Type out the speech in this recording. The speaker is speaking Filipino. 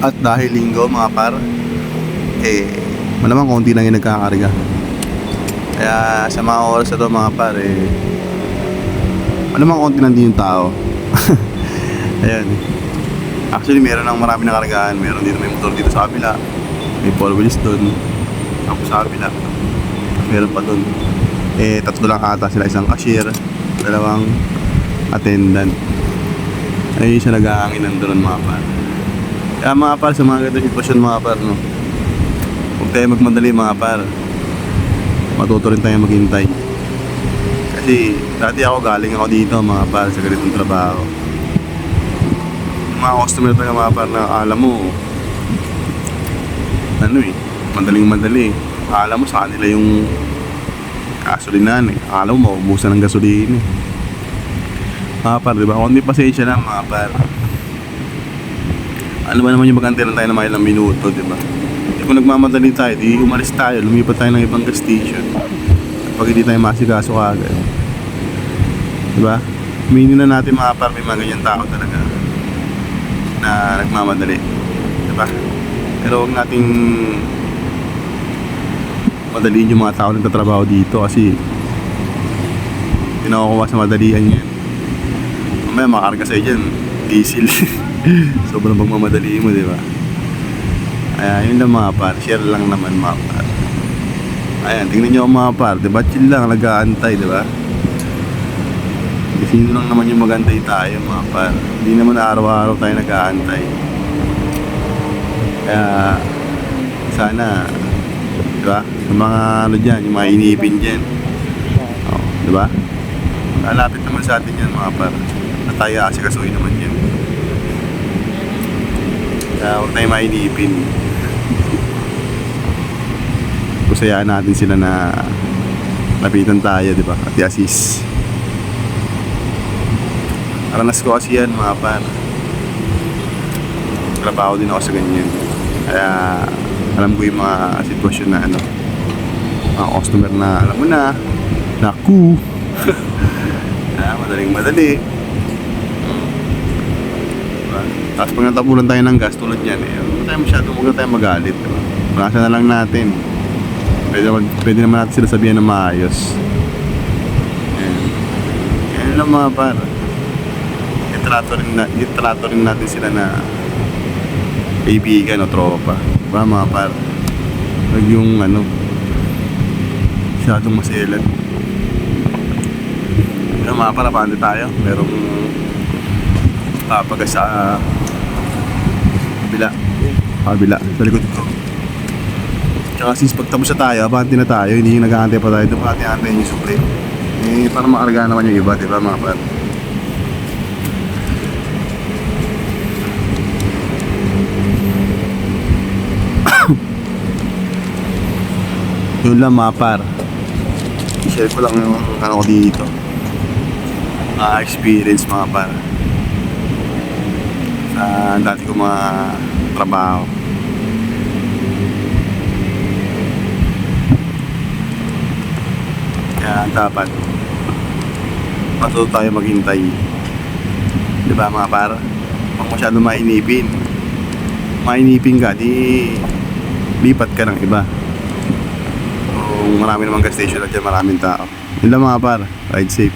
At dahil linggo mga par, malamang konti lang yung nagkakarga. Kaya sa mga oras na to mga par, malamang konti lang din yung tao. Ayan. Actually meron ng marami na kargaan. Meron dito, may motor dito sa kabila, may 4 wheels doon, tapos sa kabila meron pa doon. Tatlo lang ata sila, isang cashier, dalawang attendant. Ay siya nag-aangin doon mga par. Kaya mga par, sa mga ganitong sitwasyon mga par, no, huwag tayo magmadali mga par. Matuto rin tayo maghintay. Kasi dati galing ako dito mga par sa ganitong trabaho. Yung mga customer tayo mga par na alam mo madaling alam mo sa kanila yung gasolinahan alam mo maubusan ng gasolina mga par, diba? Kundi pasensya lang mga par. Ano ba naman yung magantay lang tayo na mga ilang minuto, diba? Kung nagmamadali tayo, di umalis tayo, lumipat tayo ng ibang gas station pag hindi tayo masikaso kagad, diba? Minin na natin mga par, may mga ganyan tao talaga na nagmamadali, diba? Pero huwag nating madaliin yung mga tao na nagtatrabaho dito kasi pinakukuha sa madalian yan. Mamaya makarga sa'yo dyan diesel. Sobrang pagmamadali mo, diba? Ayan, yun lang mga par, share lang naman mga par. Ayan, tingnan nyo mga par, diba? Chill lang, nag-aantay, diba? Sino lang naman yung magantay tayo mga par. Hindi naman araw-araw tayo nag-aantay. Kaya sana, diba? Yung mga ano dyan, yung mga iniipin dyan, diba? Lalapit naman sa atin yan mga par. Na tayo asikasuhin naman yan. Kaya huwag tayo mainiipin. Kusayaan natin sila na lapitan tayo, diba? At i-assist. Aranas ko kasi yan mga par. Trabaho din ako sa ganyan. Kaya alam ko yung mga sitwasyon na mga customer na alam mo na naku. Madaling-madali. Tapos pag natapulan tayo ng gas tulad yan, huwag na tayo magalit, diba? Pagkasa na lang natin. Pwede naman natin sila sabihan na maayos. Yan lang mga par. Itrato rin natin sila na kaibigan o tropa, diba mga par? Huwag yung masyadong maselan. Yung mga par, apante tayo. Merong papagas sa kabila sa likod ko. Tsaka since pagtapos na tayo, apante na tayo, hindi yung nag-aantay pa tayo, antayin yung supli. Para makarga naman yung iba, diba mga par? Yun lang mga par, i-share ko lang yung ko dito, experience mga par sa dati ko mga trabaho. Kaya dapat matuto tayo maghintay, diba mga par? Huwag masyado mainipin ka, di lipat ka ng iba. Kung marami namang gas station at dyan maraming tao. Yun lang mga par, ride safe.